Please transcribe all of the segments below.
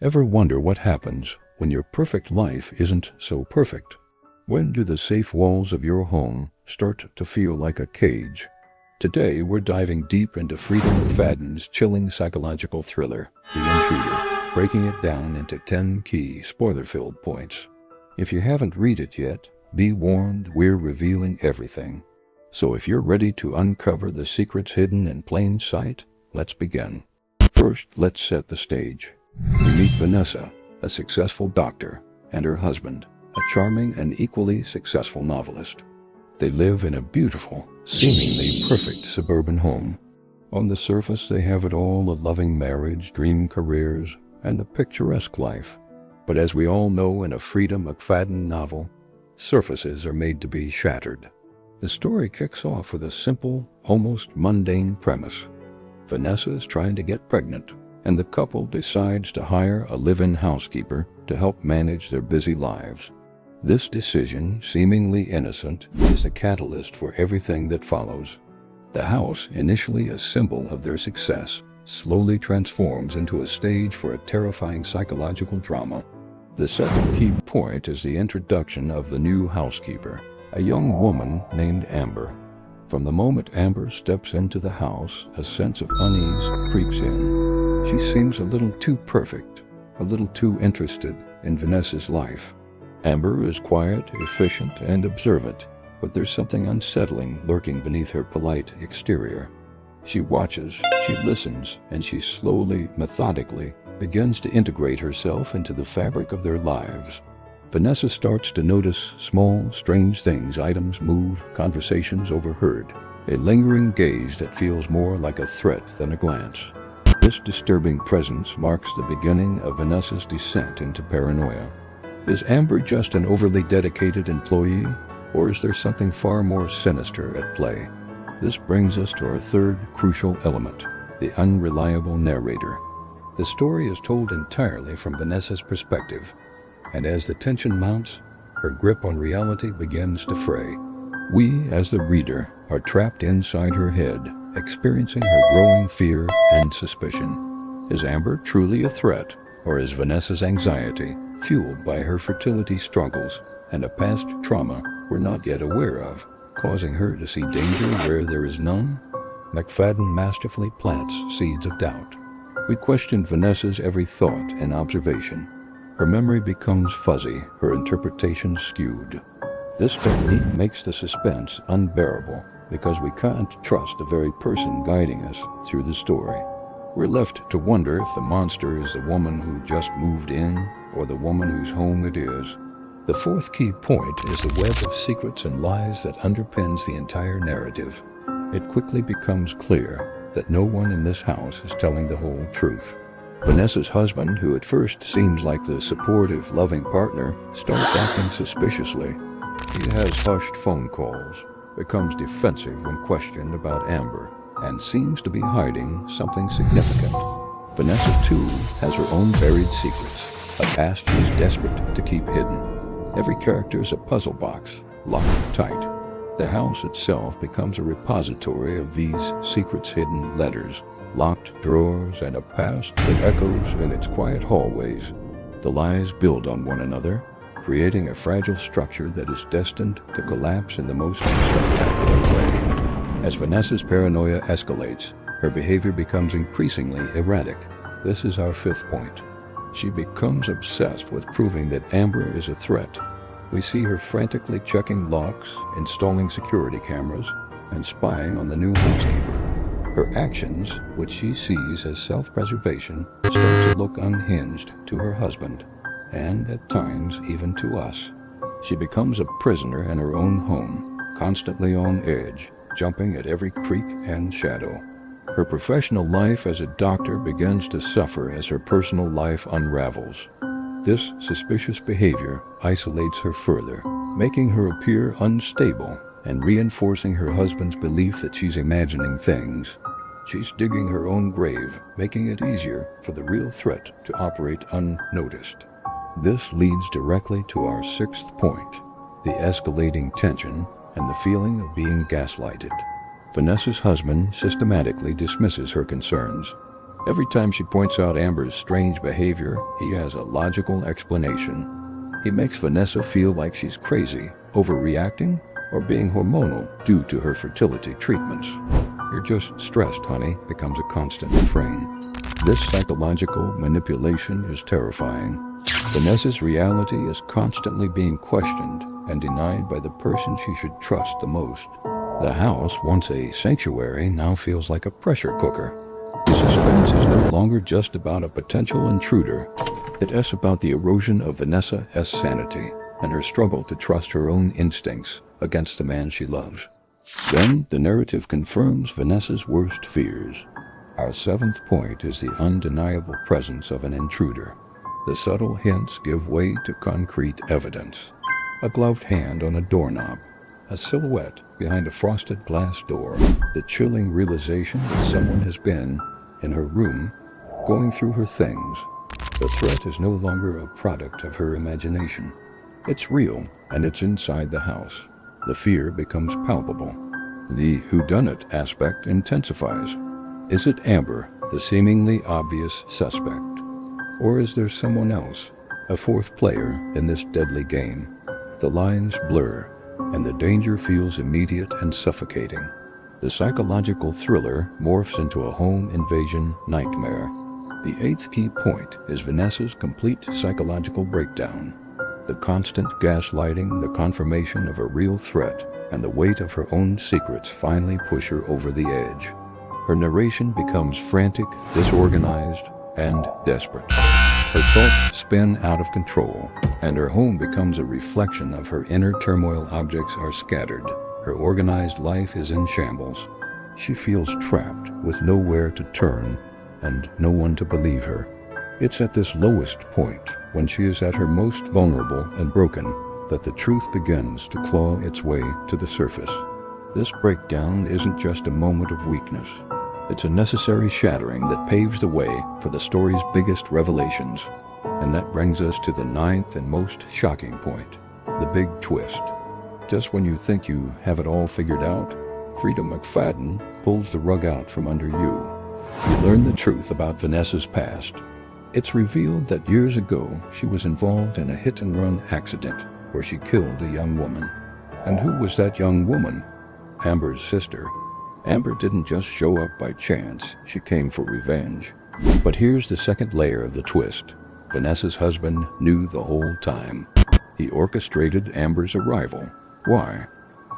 Ever wonder what happens when your perfect life isn't so perfect? When do the safe walls of your home start to feel like a cage? Today, we're diving deep into Freida McFadden's chilling psychological thriller, The Intruder, breaking it down into 10 key spoiler-filled points. If you haven't read it yet, be warned, we're revealing everything. So if you're ready to uncover the secrets hidden in plain sight, let's begin. First, let's set the stage. We meet Vanessa, a successful doctor, and her husband, a charming and equally successful novelist. They live in a beautiful, seemingly perfect suburban home. On the surface, they have it all: a loving marriage, dream careers, and a picturesque life. But as we all know in a Freida McFadden novel, surfaces are made to be shattered. The story kicks off with a simple, almost mundane premise. Vanessa is trying to get pregnant, and the couple decides to hire a live-in housekeeper to help manage their busy lives. This decision, seemingly innocent, is the catalyst for everything that follows. The house, initially a symbol of their success, slowly transforms into a stage for a terrifying psychological drama. The second key point is the introduction of the new housekeeper, a young woman named Amber. From the moment Amber steps into the house, a sense of unease creeps in. She seems a little too perfect, a little too interested in Vanessa's life. Amber is quiet, efficient, and observant, but there's something unsettling lurking beneath her polite exterior. She watches, she listens, and she slowly, methodically, begins to integrate herself into the fabric of their lives. Vanessa starts to notice small, strange things: items moved, conversations overheard, a lingering gaze that feels more like a threat than a glance. This disturbing presence marks the beginning of Vanessa's descent into paranoia. Is Amber just an overly dedicated employee, or is there something far more sinister at play? This brings us to our third crucial element, the unreliable narrator. The story is told entirely from Vanessa's perspective, and as the tension mounts, her grip on reality begins to fray. We, as the reader, are trapped inside her head, experiencing her growing fear and suspicion. Is Amber truly a threat, or is Vanessa's anxiety fueled by her fertility struggles and a past trauma we're not yet aware of, causing her to see danger where there is none? McFadden masterfully plants seeds of doubt. We question Vanessa's every thought and observation. Her memory becomes fuzzy, her interpretation skewed. This technique makes the suspense unbearable because we can't trust the very person guiding us through the story. We're left to wonder if the monster is the woman who just moved in or the woman whose home it is. The fourth key point is the web of secrets and lies that underpins the entire narrative. It quickly becomes clear that no one in this house is telling the whole truth. Vanessa's husband, who at first seems like the supportive, loving partner, starts acting suspiciously. He has hushed phone calls, becomes defensive when questioned about Amber, and seems to be hiding something significant. Vanessa, too, has her own buried secrets, a past she's desperate to keep hidden. Every character is a puzzle box, locked tight. The house itself becomes a repository of these secrets, hidden letters, locked drawers, and a past that echoes in its quiet hallways. The lies build on one another, creating a fragile structure that is destined to collapse in the most spectacular way. As Vanessa's paranoia escalates, her behavior becomes increasingly erratic. This is our fifth point. She becomes obsessed with proving that Amber is a threat. We see her frantically checking locks, installing security cameras, and spying on the new housekeeper. Her actions, which she sees as self-preservation, start to look unhinged to her husband, and at times even to us. She becomes a prisoner in her own home, constantly on edge, jumping at every creak and shadow. Her professional life as a doctor begins to suffer as her personal life unravels. This suspicious behavior isolates her further, making her appear unstable and reinforcing her husband's belief that she's imagining things. She's digging her own grave, making it easier for the real threat to operate unnoticed. This leads directly to our sixth point, the escalating tension and the feeling of being gaslighted. Vanessa's husband systematically dismisses her concerns. Every time she points out Amber's strange behavior, he has a logical explanation. He makes Vanessa feel like she's crazy, overreacting, or being hormonal due to her fertility treatments. "You're just stressed, honey," becomes a constant refrain. This psychological manipulation is terrifying. Vanessa's reality is constantly being questioned and denied by the person she should trust the most. The house, once a sanctuary, now feels like a pressure cooker. The suspense is no longer just about a potential intruder. It is about the erosion of Vanessa's sanity and her struggle to trust her own instincts against the man she loves. Then the narrative confirms Vanessa's worst fears. Our seventh point is the undeniable presence of an intruder. The subtle hints give way to concrete evidence. A gloved hand on a doorknob, a silhouette behind a frosted glass door, the chilling realization that someone has been in her room, going through her things. The threat is no longer a product of her imagination. It's real, and it's inside the house. The fear becomes palpable. The whodunit aspect intensifies. Is it Amber, the seemingly obvious suspect? Or is there someone else, a fourth player in this deadly game? The lines blur, and the danger feels immediate and suffocating. The psychological thriller morphs into a home invasion nightmare. The eighth key point is Vanessa's complete psychological breakdown. The constant gaslighting, the confirmation of a real threat, and the weight of her own secrets finally push her over the edge. Her narration becomes frantic, disorganized, and desperate. Her thoughts spin out of control, and her home becomes a reflection of her inner turmoil. Objects are scattered. Her organized life is in shambles. She feels trapped, with nowhere to turn, and no one to believe her. It's at this lowest point, when she is at her most vulnerable and broken, that the truth begins to claw its way to the surface. This breakdown isn't just a moment of weakness. It's a necessary shattering that paves the way for the story's biggest revelations. And that brings us to the ninth and most shocking point, the big twist. Just when you think you have it all figured out, Freida McFadden pulls the rug out from under you. You learn the truth about Vanessa's past. It's revealed that years ago she was involved in a hit-and-run accident where she killed a young woman. And who was that young woman? Amber's sister. Amber didn't just show up by chance, she came for revenge. But here's the second layer of the twist. Vanessa's husband knew the whole time. He orchestrated Amber's arrival. Why?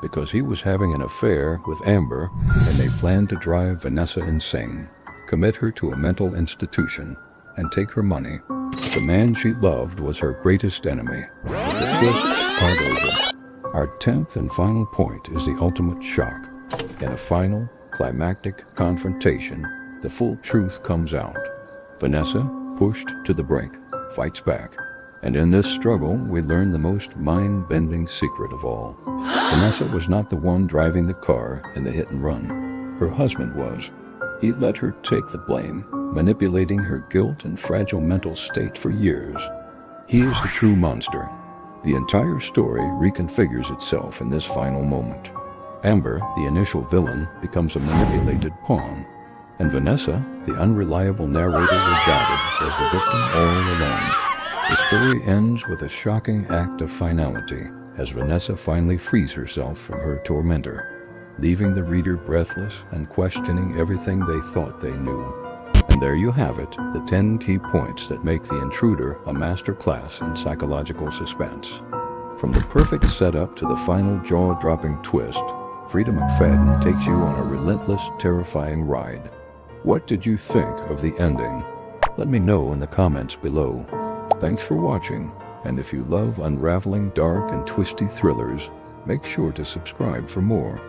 Because he was having an affair with Amber, and they planned to drive Vanessa insane, commit her to a mental institution, and take her money. The man she loved was her greatest enemy. The twist part over. Our 10th and final point is the ultimate shock. In a final, climactic confrontation, the full truth comes out. Vanessa, pushed to the brink, fights back. And in this struggle, we learn the most mind-bending secret of all. Vanessa was not the one driving the car in the hit and run. Her husband was. He let her take the blame, manipulating her guilt and fragile mental state for years. He is the true monster. The entire story reconfigures itself in this final moment. Amber, the initial villain, becomes a manipulated pawn, and Vanessa, the unreliable narrator, regarded as the victim all along. The story ends with a shocking act of finality, as Vanessa finally frees herself from her tormentor, leaving the reader breathless and questioning everything they thought they knew. And there you have it, the 10 key points that make The Intruder a masterclass in psychological suspense. From the perfect setup to the final jaw-dropping twist, Freida McFadden takes you on a relentless, terrifying ride. What did you think of the ending? Let me know in the comments below. Thanks for watching, and if you love unraveling dark and twisty thrillers, make sure to subscribe for more.